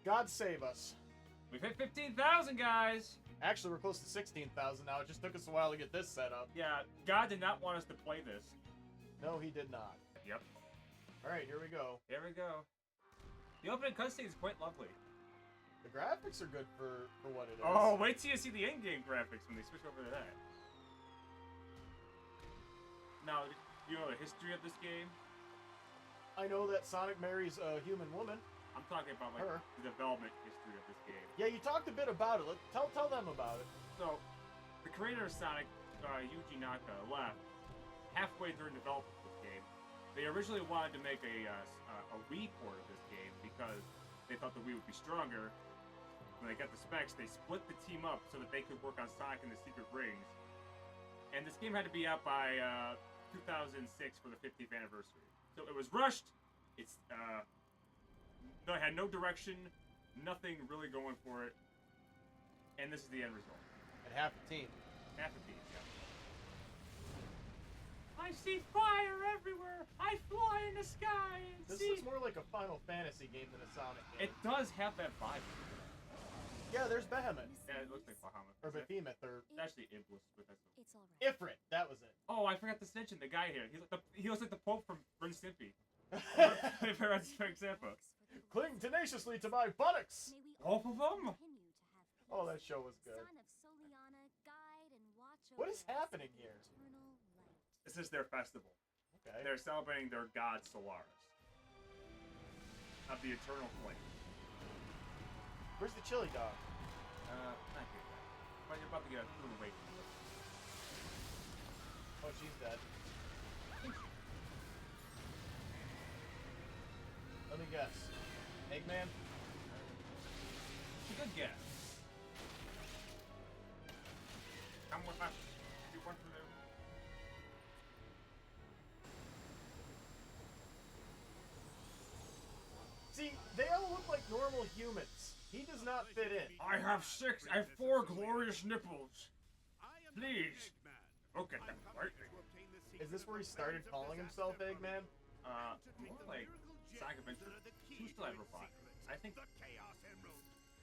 God save us. We've hit 15,000, guys. Actually, we're close to 16,000 now. It just took us a while to get this set up. Yeah, God did not want us to play this. No, he did not. Yep. Alright, here we go. Here we go. The opening cutscene is quite lovely. The graphics are good for what it is. Oh, wait till you see the in-game graphics when they switch over to that. Now, do you know the history of this game? I know that Sonic marries a human woman. I'm talking about like Her. the development history of this game. Yeah, you talked a bit about it. Tell them about it. So, the creator of Sonic, Yuji Naka, left halfway during development of this game. They originally wanted to make a Wii port of this game because they thought the Wii would be stronger. When they got the specs, they split the team up so that they could work on Sonic and the Secret Rings. And this game had to be out by 2006 for the 50th anniversary. So it was rushed. It's it had no direction, nothing really going for it, and this is the end result. And half the team. Half a piece, yeah. I see fire everywhere. I fly in the sky and This see. looks more like a Final Fantasy game than a Sonic game. It does have that vibe. Yeah, there's Behemoth. Yeah, it looks like Bahamut. Or Behemoth, or It's actually Iblis, but that's. It's all right. Ifrit. That was it. Oh, I forgot to mention the guy here. He looks like the Pope from Ren Stimpy. For example. Cling tenaciously to my buttocks! May we Both of them? continue to have faith. Oh, that show was good. Son of Soliana, guide and watch What over is us happening with here? eternal light. This is their festival. Okay. They're celebrating their god Solaris. Of the eternal flame. Where's the chili dog? Not here yet. But you're about to get a food away from it. Oh, she's dead. Let me guess. Eggman? It's a good guess. Come with us. You want to live? See, they all look like normal humans. He does not fit in. I have 4 glorious nipples. Please. Look at them. Right? Is this where he started calling himself Eggman? More like Sonic Adventure 2 still had robots. I think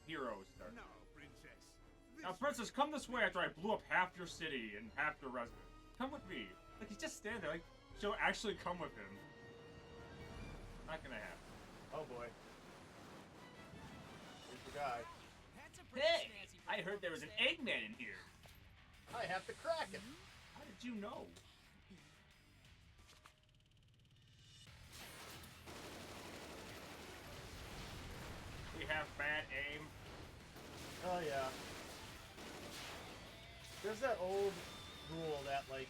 Heroes started. No, princess. Now, princess, come this way after I blew up half your city and half your residents. Come with me. Like, he's just standing there. Like, she'll actually come with him. Not gonna happen. Oh boy. Here's the guy. Hey! I heard there was an Eggman in here. I have to crack it. How did you know? We have bad aim. Oh yeah. There's that old rule that like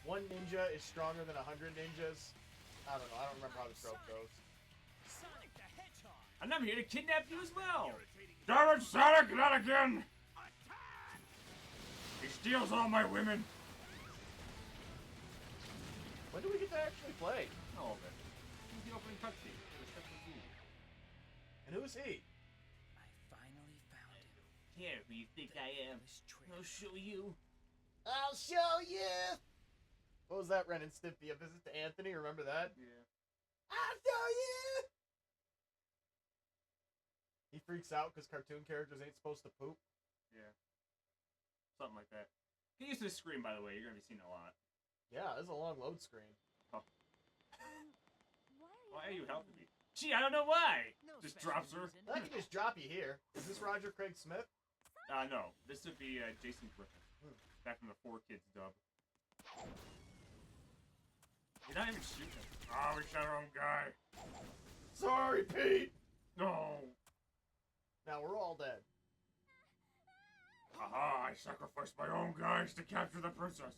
one ninja is stronger than 100 ninjas. I don't know. I don't remember how the trope goes. Sonic the Hedgehog. And I'm here to kidnap you as well. Damn it, Sonic, not again! Attack! He steals all my women. When do we get to actually play? All of it. This is the opening cutscene. It was such a rule. And who's he? I finally found him. Here, who you think I am? This trick. I'll show you. I'll show you. What was that, Ren and Stimpy? A visit to Anthony? Remember that? Yeah. I'll show you. He freaks out because cartoon characters ain't supposed to poop. Yeah. Something like that. Get used to this screen, by the way. You're going to be seeing a lot. Yeah, this is a long load screen. Oh. Why Why are you helping me? Gee, I don't know why. No Just special drops her. reason. I can just drop you here. Is this Roger Craig Smith? No. This would be Jason Griffin. Back from the 4Kids dub. You're not even shooting. Oh, we shot our own guy. Sorry, Pete. No. Now we're all dead. Aha, I sacrificed my own guys to capture the princess.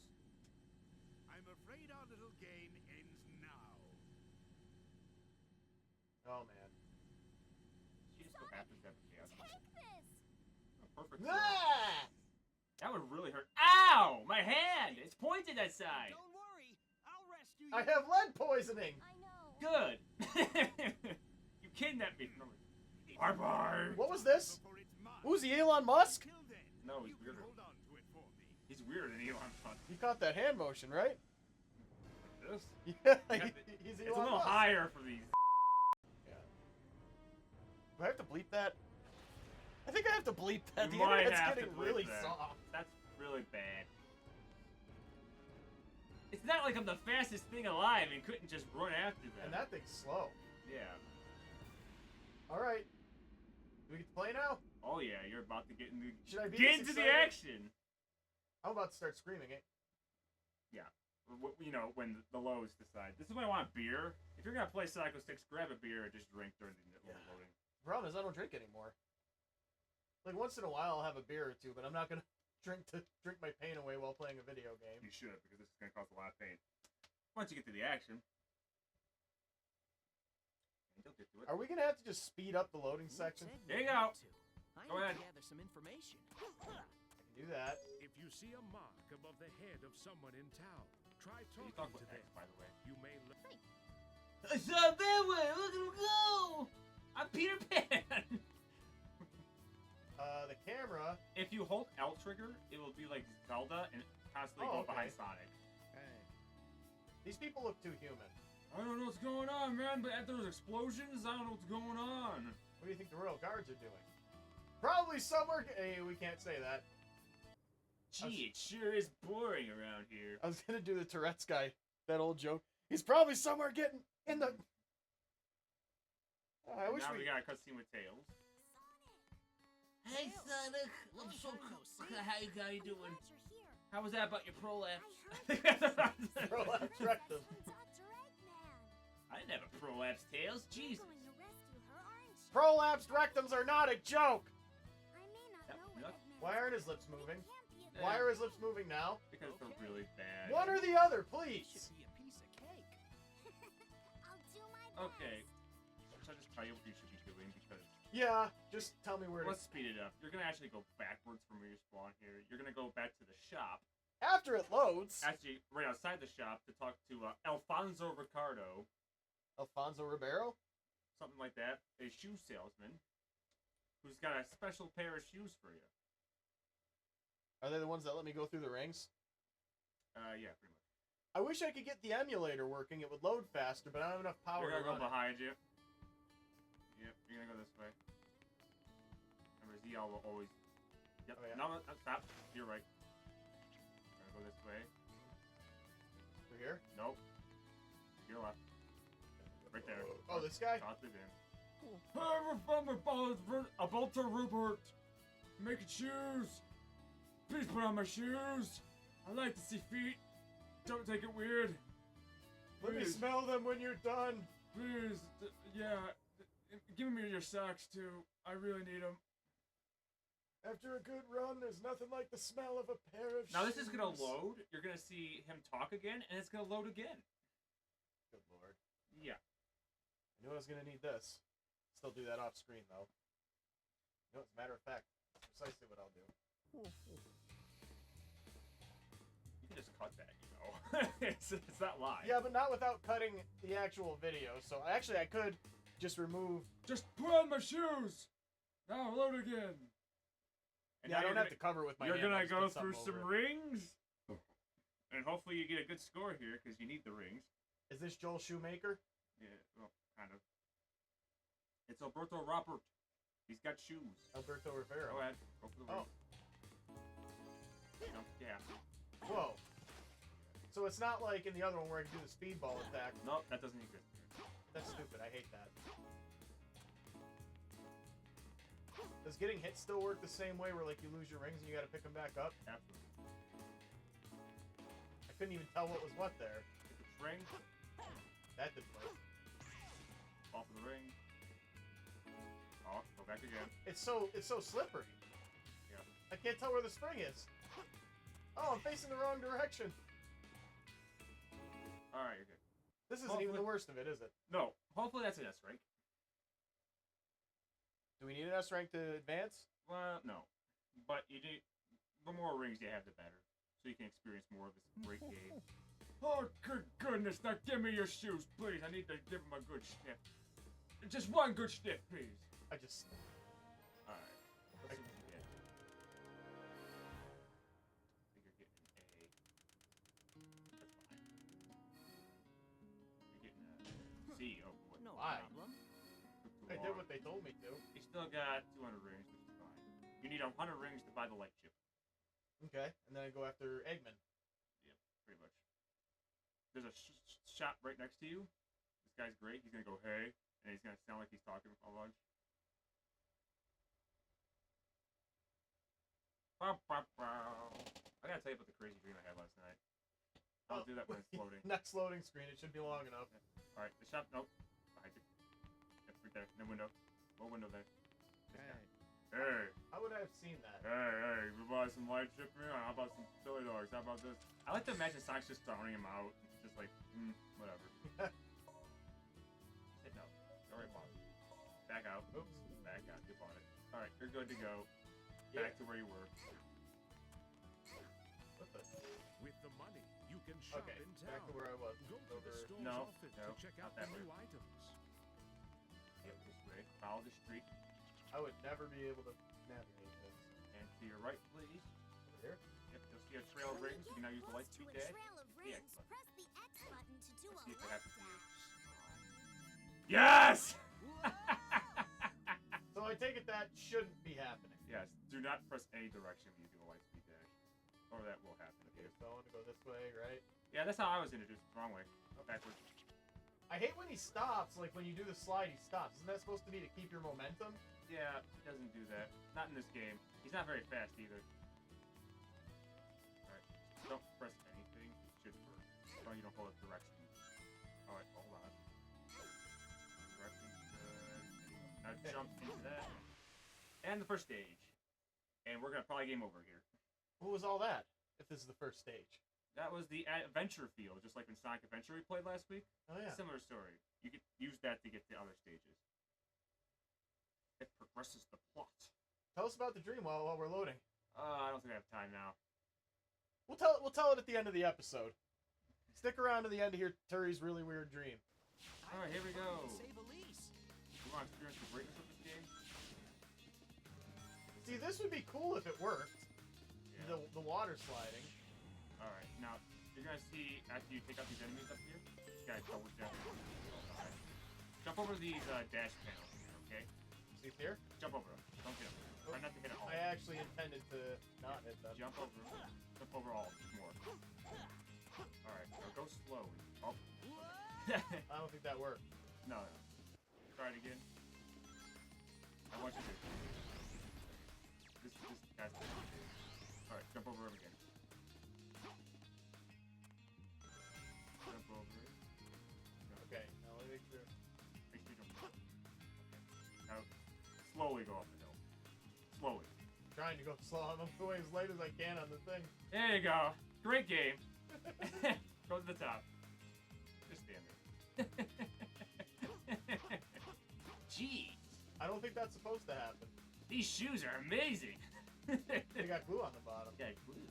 I'm afraid our little game ends now. Oh man. She just so happens to have a chaos. take this? Oh, perfect. Ah! That would really hurt. Ow! My hand! It's pointed that side. Don't worry, I'll rescue you. I have lead poisoning. I know. Good. You kidnapped me. for no reason. Bye-bye. What was this? Before it's mine. Who's he, Elon Musk? Till then, No, he's you can weirder. hold on to it for me. He's weirder than Elon Musk. You caught that hand motion, right? This? Yeah, Yeah, he's Elon it's a little Musk. higher for these. Yeah. Do I have to bleep that? I think I have to bleep that. You The might internet's have to getting bleep really that. soft. That's really bad. It's not like I'm the fastest thing alive and couldn't just run after them. And that thing's slow. Yeah. Alright. Do we get to play now? Oh yeah, you're about to get into Should I be get this into the excited? action. I'm about to start screaming it. You know, when the lows decide. This is when I want beer. If you're gonna play Psycho 6, grab a beer and just drink during the loading. The problem is I don't drink anymore. Like once in a while I'll have a beer or two, but I'm not gonna drink my pain away while playing a video game. You should, because this is gonna cause a lot of pain. Once you get to the action. And you'll get to it. Are we gonna have to just speed up the loading section? There you go. I Go need ahead. to gather some information. I can do that. If you see a mark above the head of someone in town, try You talking talk to about them. X, by the way. You may learn. It's not that way. Look at him go. I'm Peter Pan. The camera. If you hold L trigger, it will be like Zelda and constantly Oh, go behind okay. Sonic. Hey, These people look too human. I don't know what's going on, man, but after those explosions, I don't know what's going on. What do you think the Royal Guards are doing? Probably somewhere. Hey, we can't say that. Gee, it sure is boring around here. I was gonna do the Tourette's guy, that old joke. He's probably somewhere getting in the. I wish Now we. we got a cutscene with Tails. Hey, Sonic. I'm so cool. How you doing? Glad you're here. How was that about your prolapse? Prolapse rectum. Dr. Eggman. I didn't have a prolapse, Tails. You're Jesus. going to rescue her, aren't you? Prolapsed rectums are not a joke. I may not Yep, know what yep. Eggman Why aren't his is, lips but it moving? can't be a Why are his lips moving now? Because they're really bad. One or the other, It please. should be a piece of cake. I'll do my best. Okay. Should I just tell you what you should be doing? Because Yeah, just tell me where to. let's speed it up. You're gonna actually go backwards from where you spawn here. You're gonna go back to the shop. After it loads. Actually, right outside the shop to talk to Alfonso Ricardo, Alfonso Ribeiro. something like that, a shoe salesman, who's got a special pair of shoes for you. Are they the ones that let me go through the rings? Yeah, pretty much. I wish I could get the emulator working. It would load faster, but I don't have enough power You're to gonna go run it. behind you. Yep, you're gonna go this way. Remember, Z will always. Yep. Oh, yeah. No, stop. You're right. You're gonna go this way. We're here. Nope. Your left. Right there. Oh, this guy? Talk to him. About to Rupert. Making shoes. Please put on my shoes. I like to see feet. Don't take it weird. Let me Please. smell them when you're done. Please, yeah. Give me your socks too. I really need them. After a good run, there's nothing like the smell of a pair of Now this is gonna shoes. load. You're gonna see him talk again, and it's gonna load again. Good lord. Yeah. I knew I was gonna need this. Still do that off screen though. You know, as a matter of fact, that's precisely what I'll do. You can just cut that, you know. it's not live. Yeah, but not without cutting the actual video. So actually, I could just remove. Just put on my shoes. Now load again. And Yeah, I now don't you're have to cover it with my You're hand. gonna I'll just go put through something some over it. rings, and hopefully you get a good score here because you need the rings. Is this Joel Shoemaker? Yeah, well, kind of. It's Alberto Robert. He's got shoes. Alberto Rivera. Go ahead. Go for the Oh. ring. No, yeah. Whoa. So it's not like in the other one where I can do the speedball attack. Nope, that doesn't exist here. That's stupid. I hate that. Does getting hit still work the same way where like you lose your rings and you gotta pick them back up? Absolutely. I couldn't even tell what was what there. Get the ring. That didn't work. Off of the ring. Oh, go back again. It's so slippery. Yeah. I can't tell where the spring is. Oh, I'm facing the wrong direction. Alright, you're good. This isn't even the worst of it, is it? No, hopefully that's an S rank. Do we need an S rank to advance? Well, no. But you do. The more rings you have, the better. So you can experience more of this great game. Oh, good goodness. Now give me your shoes, please. I need to give them a good sniff. Just one good sniff, please. I just. Alright. Let's see what you get. I think you're getting an A. That's fine. You're getting a C. Oh, what? No Why? problem. I did what they told me to. You need 100 rings to buy the light chip. Okay, and then I go after Eggman. Pretty much. There's a shop right next to you. This guy's great. He's gonna go, hey, and he's gonna sound like he's talking a bunch. I gotta tell you about the crazy dream I had last night. I'll do that when it's loading. Next loading screen. It should be long enough. All right, the shop. Nope. Behind you. Yep, right there. No window. No window there. This guy. Hey. How would I have seen that? Hey, you buy some light chip? How about some chili dogs? How about this? I like to imagine Sonic's just throwing him out. It's just like, whatever. Hit no. Alright, boss. Back out. Oops. Back out. You bought it. Alright, you're good to go. Back to where you were. What the? With the money, you can shop Okay, in town. back to where I was. Go to the store's No, office no, to check not out that the way. new items. Yep, this way. Follow the street. I would never be able to navigate this. And to your right, please. Over here? Yep, you'll see a trail of rings. You can now use the light speed to a dash. trail of The rings, X button. press the X button to do Let's a see if it light happens to you. dash. Yes! So I take it that shouldn't be happening. Yes, do not press any direction when you do a light speed dash. Or that will happen. Okay, so I want to go this way, right? Yeah, that's how I was introduced. Wrong way. Backwards. I hate when he stops, like when you do the slide, he stops. Isn't that supposed to be to keep your momentum? Yeah, he doesn't do that. Not in this game. He's not very fast either. Alright, don't press anything. It should work. So you don't hold up directions. Alright, hold on. Directions good. Now jump into that. And the first stage. And we're gonna probably game over here. What was all that? If this is the first stage. That was the adventure field, just like in Sonic Adventure we played last week. Oh yeah. Similar story. You could use that to get to other stages. It progresses the plot. Tell us about the dream while we're loading. I don't think I have time now. We'll tell it at the end of the episode. Stick around to the end to hear Turi's really weird dream. All right, here we go. Save Elise. You want to experience the greatness of this game? See, this would be cool if it worked. Yeah. The water sliding. All right, now you're gonna see after you take out these enemies up here. This guy double jump. Right. Jump over these dash panels here, okay? See here? Jump over them. Don't hit them. Try not to hit it all. I actually intended to not hit them. Jump over. Jump over all more. All right, now go slowly. Oh. I don't think that worked. No. Try it again. I want you to. This guy's. All right, jump over him again. Jump over it. Okay, now let me make sure. Make sure you don't. Okay. Now, slowly go up the hill. Slowly. I'm trying to go slow. I'm going as late as I can on the thing. There you go. Great game. Go to the top. Just stand there. Jeez. I don't think that's supposed to happen. These shoes are amazing. They got glue on the bottom. Yeah, glue.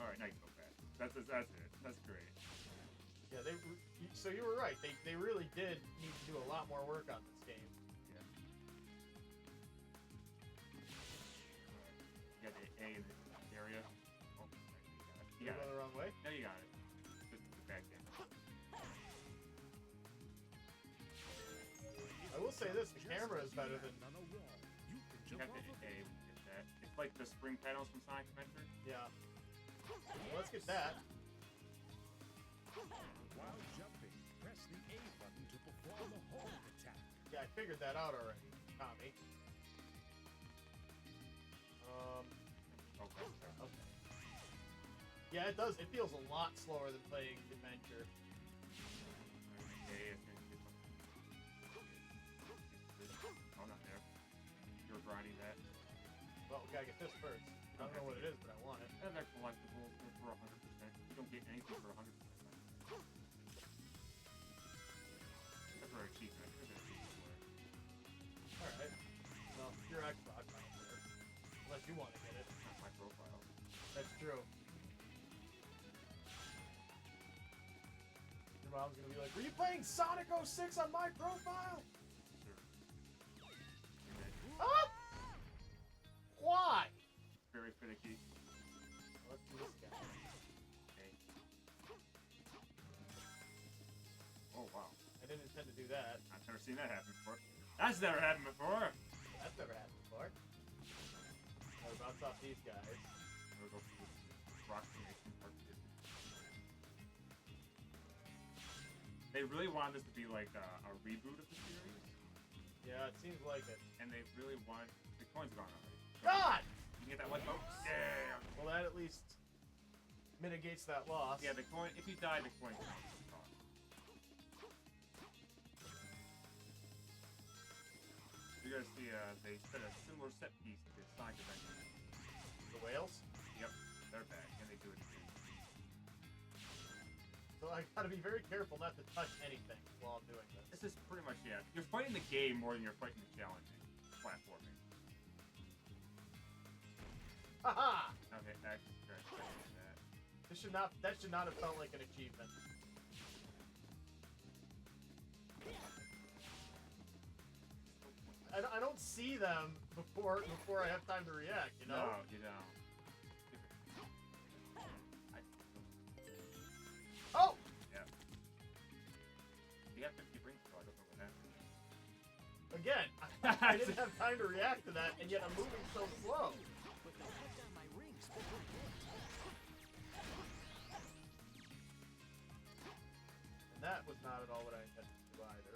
All right, now you can go fast. That's it. That's great. Yeah, so you were right. They really did need to do a lot more work on this game. Yeah. You got the A in the area. Oh, you Did I got go it. the wrong way? No, you got it. Just the back end. I will say this: the camera is better than. On a wall, you can You jump got the off of A. it. We get that. It's like the spring panels from Sonic Adventure. Yeah. Well, let's get that. While jumping, press the A button to perform a hold attack. Yeah, I figured that out already, Tommy. Okay. Okay. Yeah, it does. It feels a lot slower than playing Adventure. Oh, not there. You're grinding that. Well, we gotta get this first. I don't know what it is, but I want it. And they're collectible for 100%. You don't get anything for 100%. Except for achievement. There's an achievement for it. Alright. Well, your Xbox, I don't care. Unless you want to get it. Not my profile. That's true. Your mom's gonna be like, were you playing Sonic 06 on my profile? Sure. And then, Huh? Why? very finicky. Let's do this guy. Okay. Oh, wow. I didn't intend to do that. I've never seen that happen before. That's never happened before. That's never happened before. I was about these guys. We'll go for this approximation part 2. They really wanted this to be like a reboot of the series, Yeah, it seems like it. and they really want the coin's gone already. God! You can get that one, folks. Yeah. Well, that at least mitigates that loss. Yeah, the coin. If you die, the coin counts. You're gonna see they set a similar set piece to Sonic Adventure. The whales? Yep, they're back, and they do it again. So I gotta be very careful not to touch anything while I'm doing this. This is pretty much You're fighting the game more than you're fighting the challenging platforming. Haha! Okay, X. That. That should not have felt like an achievement. I don't see them before I have time to react, you know? No, you don't. Oh! Yeah. You have 50 rings, so I don't know what happened. Again, I didn't have time to react to that, and yet I'm moving so slow. But they'll cut down my rings for good. And that was not at all what I intended to do either.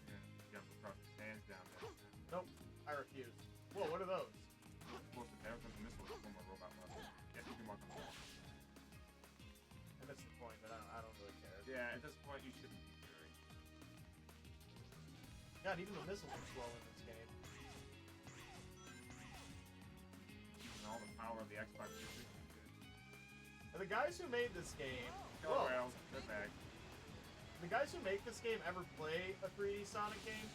Yeah, jump across the stands down there. Nope, I refuse. Whoa, what are those? Explosive barrels and missiles from a robot level. Yeah, you can mark them all. I missed the point, but I don't really care. Yeah, at this point you shouldn't be cheering. God, even the missiles are slow in this game. Using all the power of the Xbox 360. And the guys who made this game... Go Whoa. rails, they're back. The guys who make this game ever play a 3D Sonic game?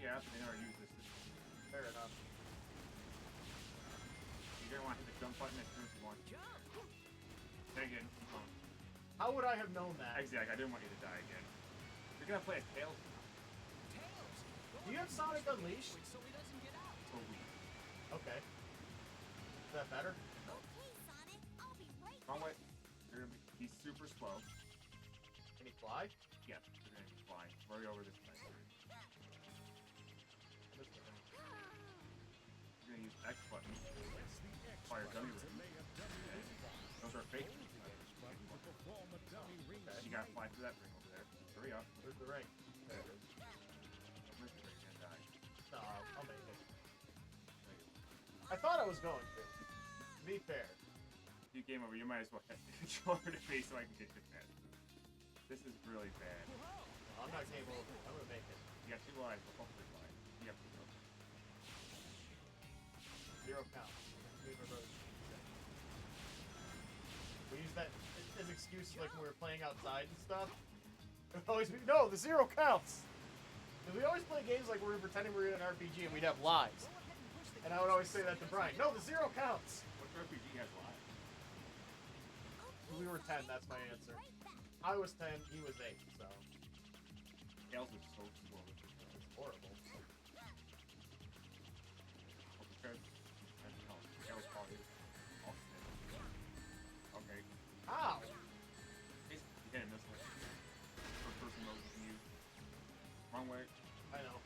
Yeah, they never use this system. Fair enough. You're gonna want to hit the jump button as soon as you want to. Say again, keep on. How would I have known that? Exactly, I didn't want you to die again. You're gonna play as Tails now. Tails! Do you have Sonic Unleashed? So he doesn't get out. For a week. Okay. Is that better? Okay, Sonic, I'll be right Wrong back. way. You're gonna be, he's super slow. Can he fly? Yes, you're gonna be flying. Right over this place. You're gonna use X button. Press the X Fire button dummy to ring. lay a dummy ring down. Those are fake. Hold the X button to perform a dummy ring You gotta fly through that ring over there. Hurry up. Where's the ring? There it is. Don't miss it or you're gonna die. No, I'll make it. There you go. I thought I was going to. To be fair. If you game over, you might as well hit the controller to me so I can get your pet. This is really bad. No, I'm not game over. I'm gonna make it. You got 2 lives, but hopefully lives. You have to go. 0 count. Me and my brother. We use that as excuses like when we were playing outside and stuff. It would always be, no, the 0 counts! Because we always play games like we were pretending we were in an RPG and we'd have lives. Go ahead and push the And I would always say that to Brian. No, the 0 counts! What RPG has lives? We were 10, that's my answer. I was 10, he was 8, so Tails is so slow. It's horrible. Tails probably is awesome. Okay. Ow! Basically, you hit him this way. First person mode you can use. Wrong way. I know.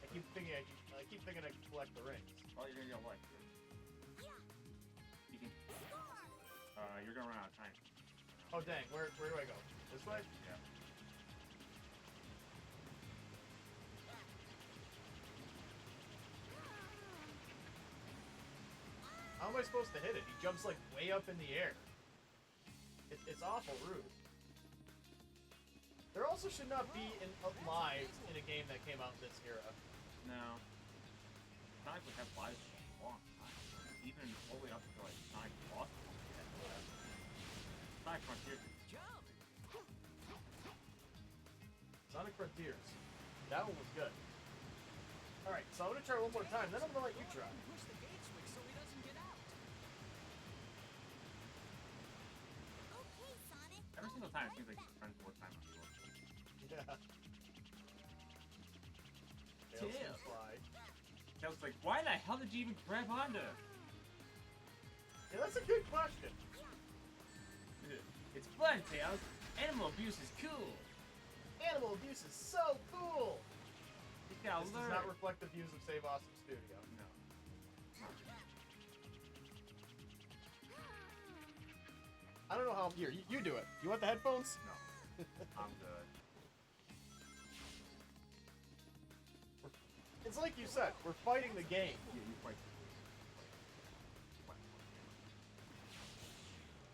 I keep thinking I can collect the rings. Oh, you're gonna get life. You can. You're gonna run out of time. Oh dang, where do I go? This way? Yeah. How am I supposed to hit it? He jumps like way up in the air. It's awful rude. There also should not be lives in a game that came out in this era. No. Sonic would have lives for a long time. Even all the way up to like Sonic Lost. Sonic Frontier. jump. Sonic Frontiers. That one was good. Alright, so I'm gonna try one more time, then I'm gonna let you try. Push the gate switch so he doesn't get out. Okay, Sonic. Every single time it seems like you spend more time on the road. Yeah. Tails. can fly. Tails like, why the hell did you even grab onto? Yeah, that's a good question. It's fun, Tails. Animal abuse is cool. Animal abuse is so cool! You gotta This learn. does not reflect the views of Save Awesome Studio. No. I don't know how. Here, you do it. You want the headphones? No, I'm good. It's like you said. We're fighting the game. Yeah, you fight.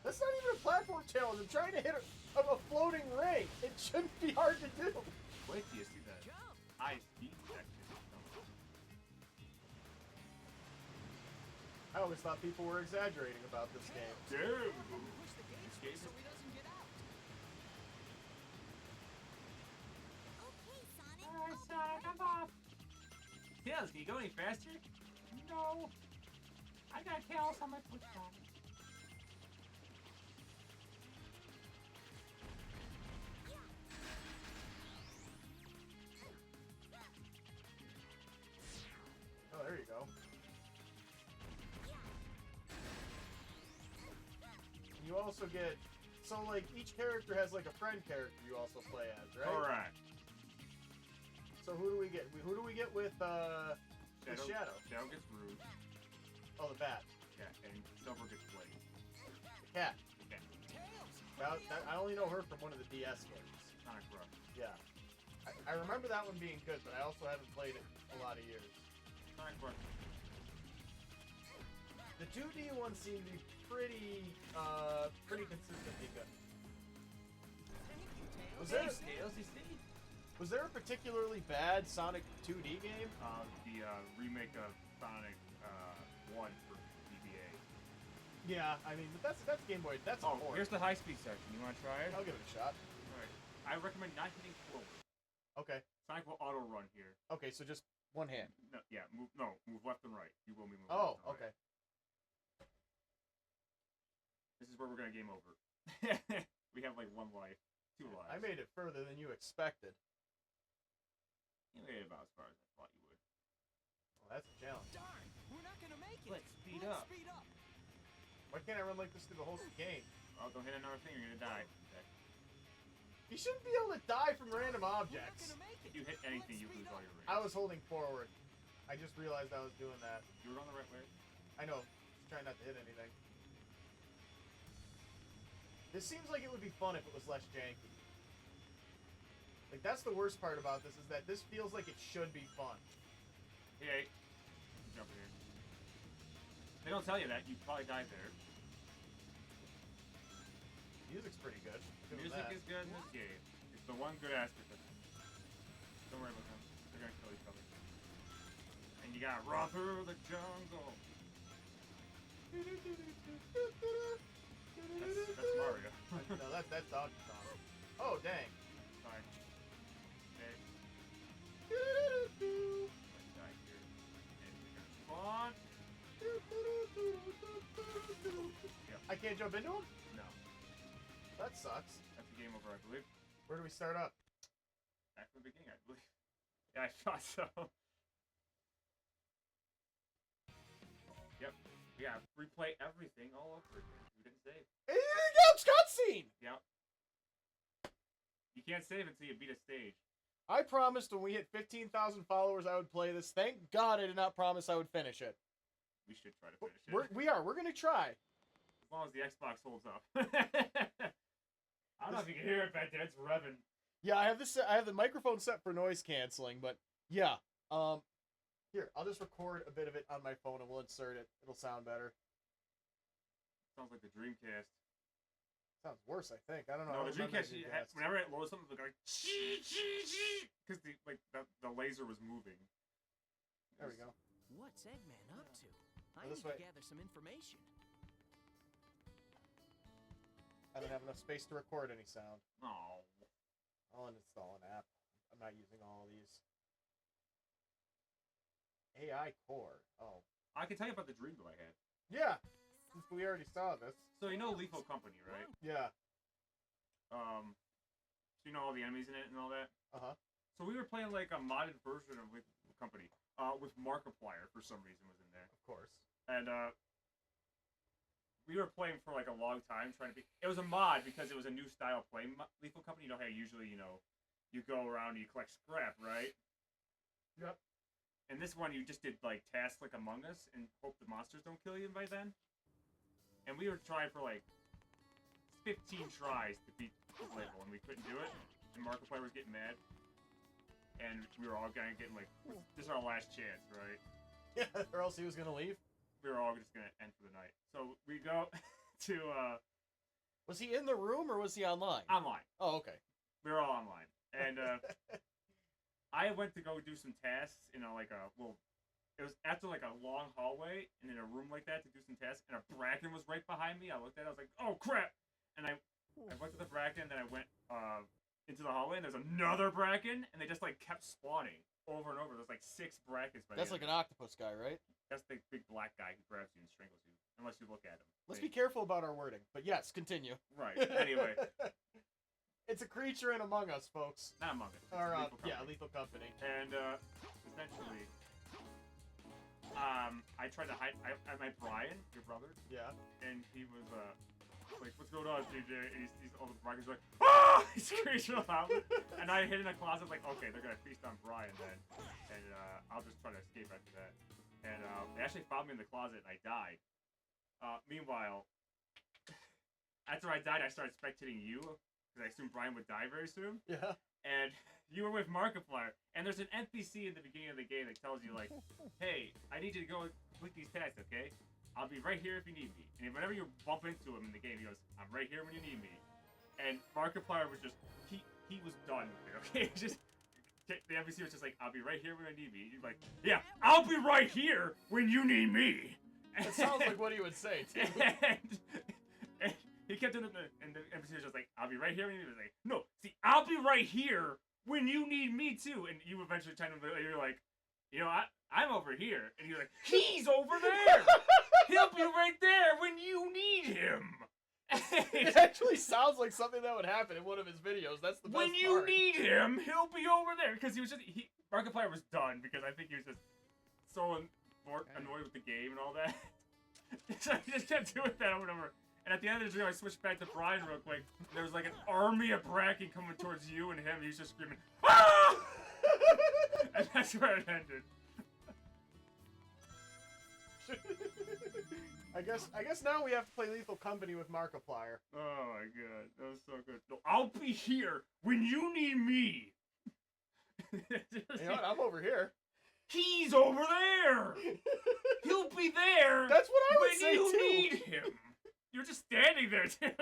That's not even a platform challenge. I'm trying to hit a floating ring. It shouldn't be hard to do. Wait till you see that Jump! high speed section. I always thought people were exaggerating about this game. Dude! Push the gate switch so he doesn't get out. Okay, Sonic. Alright, Sonic, I'm off. Tails, can you go any faster? No. I got Tails on my foot. Oh, there you go. You also get, so like each character has like a friend character you also play as, right? Correct. So who do we get? Who do we get with the Shadow? Shadow gets Rouge. Oh, the bat, Yeah, and Silver gets Blaze. the cat. Yeah, Tails! I only know her from one of the DS games. Sonic Rush. Yeah, I remember that one being good, but I also haven't played it a lot of years. Sonic Rush. The 2D ones seem to be pretty consistently good. Thank you, Tails. Was there, Thanks, Tails, you see? was there a particularly bad Sonic 2D game? The remake of Sonic 1 for GBA. Yeah, I mean, but that's Game Boy. That's a Oh, port. here's the high-speed section. You want to try it? I'll give it a shot. Alright. I recommend not hitting forward. Okay. Sonic will auto-run here. Okay, so just one hand. No, yeah, move left and right. You will be moving Oh, left and okay. right. This is where we're gonna game over. We have like 1 life, 2 lives. I made it further than you expected. You made it about as far as I thought you would. Well, that's a challenge. Darn, we're not gonna make it. Let's speed Let's up. speed up. Why can't I run like this through the whole game? Oh, don't hit another thing, you're gonna die. Okay. You shouldn't be able to die from random We're not objects. gonna make it. If you hit anything, you Let's lose speed all up. your I rings. was holding forward. I just realized I was doing that. You were on the right way. I know. Just trying not to hit anything. This seems like it would be fun if it was less janky. Like, that's the worst part about this, is that this feels like it should be fun. Hey, jump in here. They don't tell you that. You probably died there. Music's pretty good. Doing Music that. is good in this game. It's the one good aspect of it. Don't worry about them. They're gonna kill each other. And you gotta run through the jungle. That's Mario. No, that's Donkey Kong. Oh, dang. Fine. Okay, let's die here. And we're gonna spawn. Yep. I can't jump into him? No. That sucks. That's the game over, I believe. Where do we start up? Back from the beginning, I believe. Yeah, I thought so. Yep. Yeah, replay everything all over again. You didn't save. Anything else? Cutscene! Yep. You can't save until you beat a stage. I promised when we hit 15,000 followers I would play this. Thank God I did not promise I would finish it. We should try to finish it. We're gonna try. As long as the Xbox holds up. I don't know if you can hear it back there. It's revving. Yeah, I have the microphone set for noise canceling, but yeah. Here, I'll just record a bit of it on my phone and we'll insert it. It'll sound better. Sounds like the Dreamcast. Sounds worse, I think. I don't know. No, I the don't remember Dreamcast, whenever it loads something, it would go like, because the laser was moving. There we go. What's Eggman up to? I This need way. to gather some information. I don't have enough space to record any sound. Oh. I'll uninstall an app. I'm not using all of these. AI Core. Oh. I can tell you about the dream that I had. Yeah! Since we already saw this. So you know Lethal Company, right? Yeah. So you know all the enemies in it and all that? Uh-huh. So we were playing like a modded version of Lethal Company. With Markiplier for some reason was in there. Of course. And we were playing for like a long time trying to be. It was a mod because it was a new style play. Lethal Company, you know how usually you go around and you collect scrap, right? Yep. And this one you just did like tasks like Among Us and hope the monsters don't kill you by then. And we were trying for like 15 tries to beat the level, and we couldn't do it. And Markiplier was getting mad, and we were all kind of getting like, "This is our last chance, right?" Yeah, or else he was gonna leave. We were all just gonna end for the night. So we go to Was he in the room or was he online? online. Oh, okay. We were all online, and I went to go do some tasks in a it was after like a long hallway and in a room like that to do some tasks, and a bracken was right behind me. I looked at it, I was like, "Oh crap!" And I went to the bracken, then I went into the hallway, and there's another bracken, and they just like kept spawning over and over. There's like 6 brackets. By the That's end like of an it. octopus guy, right? That's the big black guy who grabs you and strangles you, unless you look at him. Let's Wait. be careful about our wording. But yes, continue. Right. Anyway, It's a creature in Among Us, folks. not Among Us. It's Or, Lethal yeah, Company. Lethal Company. And essentially, I tried to hide. I met Brian, your brother, Yeah. and he was like, "What's going on, TJ?" And he's all the Brian's like, "Ah!" He screams real loud. And I hid in a closet, like, okay, they're gonna feast on Brian then, and I'll just try to escape after that. And they actually found me in the closet, and I died. Meanwhile, after I died, I started spectating you because I assumed Brian would die very soon. Yeah. And you were with Markiplier, and there's an NPC in the beginning of the game that tells you, like, "Hey, I need you to go complete these tasks, okay? I'll be right here if you need me." And if whenever you bump into him in the game, he goes, "I'm right here when you need me." And Markiplier was just, he was done with it, okay? Just, the NPC was just like, "I'll be right here when you need me." He's like, "Yeah, I'll be right here when you need me." It sounds like what he would say, too. and he kept doing it, and the NPC was just like, "I'll be right here when you need me." He was like, "No, see, I'll be right here when you need me too." And you eventually turned to him, you're like, "You know, I'm over here." And he's like, "He's over there! He'll be right there when you need him!" It actually sounds like something that would happen in one of his videos. That's the best When you part. need him, he'll be over there. Because he was just, Markiplier was done, because I think he was just so annoyed with the game and all that. So he just kept doing that over and over. And at the end of the video, I switched back to Brian real quick. There was like an army of Bracken coming towards you and him. He was just screaming, "Ah!" And that's where it ended. I guess now we have to play Lethal Company with Markiplier. Oh my god, that was so good. No, I'll be here when you need me. You know what? I'm over here. He's over there. He'll be there. That's what I would when say you too. need him. You're just standing there too.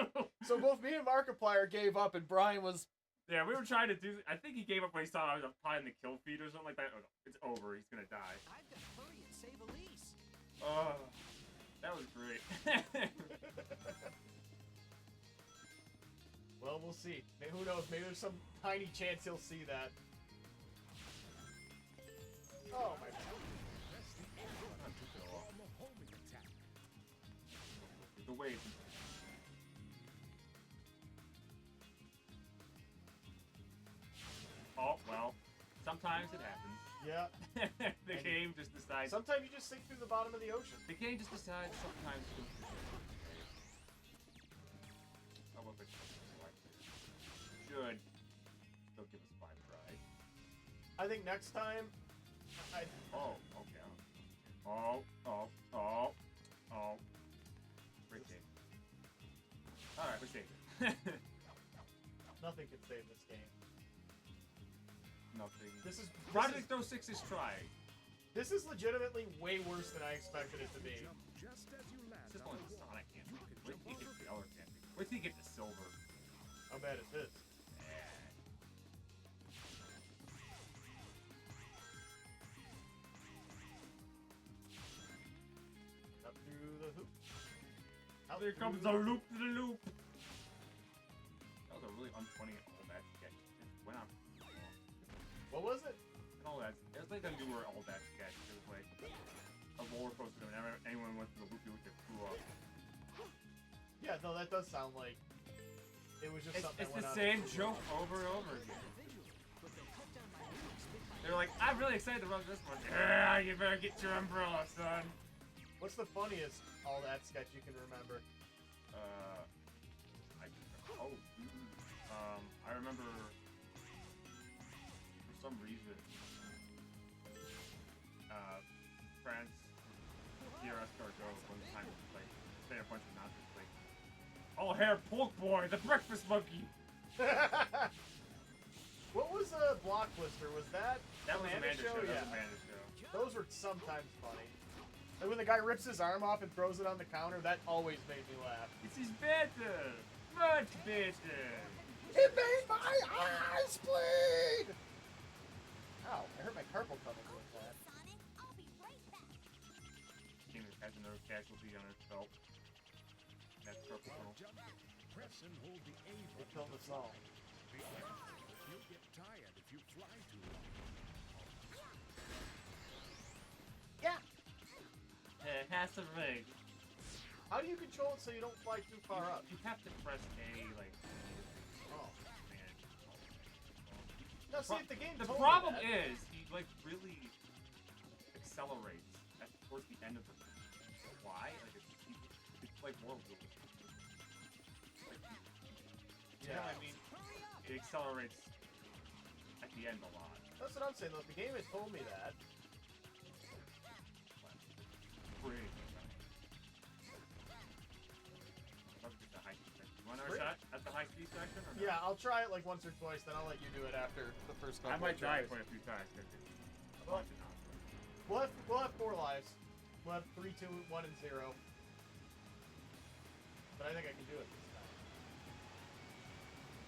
So both me and Markiplier gave up, and Brian was. Yeah, we were trying to do. I think he gave up when he saw I was probably in the kill feed or something like that. Oh, no, it's over. He's gonna die. I've got to hurry and save Elise. Oh, that was great. Well, we'll see. Maybe, who knows? Maybe there's some tiny chance he'll see that. Oh my god. Press the A button to perform a homing attack. The wave. Oh well, sometimes it happens. Yeah. The game just decides. Sometimes you just sink through the bottom of the ocean. The game just decides sometimes to. Oh, well, but should still give us 5 tries. I think next time. Oh, okay. Oh. Great game. Alright, we're saving. Nothing can save this game. Nothing. This is Project 06 is trying. This is legitimately way worse than I expected it to be. Jump just as you land It's just on only the the wall. Sonic can't You make it. can Wait till you jump get over the other can't make it. Wait till you get the silver. How bad is this? Up through the hoop. Out There through comes the a loop to the loop. That was a really unfunny all that sketch. It went on too long. What was it? And all that. It was like a newer all that sketch. It was like a roller coaster whenever anyone went through the loop, you would get threw up. Yeah, no, that does sound like it was just something It's that the went on. same joke over and over again. Individually, but they cut down my moves bit by They're like, "I'm really excited to run this one." Yeah, you better get your umbrella, son. What's the funniest all that sketch you can remember? I remember for some reason, France, DRS Cargo one time was like, say a bunch of nonsense, like, Oh, hair pork boy, the breakfast monkey. What was Blockbuster? Was that That was Amanda Amanda show. That Yeah. was Amanda show. Those were sometimes funny. Like when the guy rips his arm off and throws it on the counter, that always made me laugh. This is better. Much better. It made my eyes bleed! Ow, I hurt my carpal tunnel with that. Sonic, I'll be right back. King has another casualty on his belt. That's purple While tunnel. jumping, press and hold the A They button. killed us all. Be careful. You'll get tired if you fly too long. Yeah! It has a ring. How do you control it so you don't fly too far up? You have to press A, like, Oh. man. Now see, if the game The told me problem that- is, he, like, really accelerates towards the end of the fly. Like, it's like more realistic. Like, you know what I mean? It accelerates at the end a lot. That's what I'm saying though. If the game had told me that, Pretty. The high speed section. You want another Great. shot at the high speed section or no? yeah, I'll try it like once or twice, then I'll let you do it after the first couple I might of die tries. quite a few times. Well, We'll have 4 lives. We'll have 3, 2, 1, and 0. But I think I can do it this time.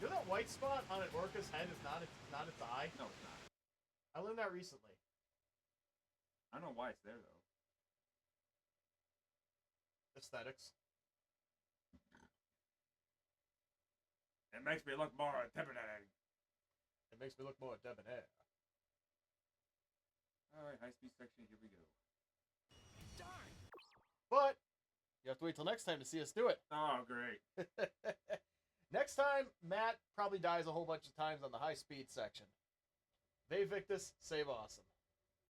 You know that white spot on an orca's head is not its eye? No, it's not. I learned that recently. I don't know why it's there though. Aesthetics. It makes me look more intimidating. It makes me look more debonair. Alright, high speed section, here we go. Darn! But you have to wait till next time to see us do it. Oh, great. Next time, Matt probably dies a whole bunch of times on the high speed section. Ve Victus, save awesome.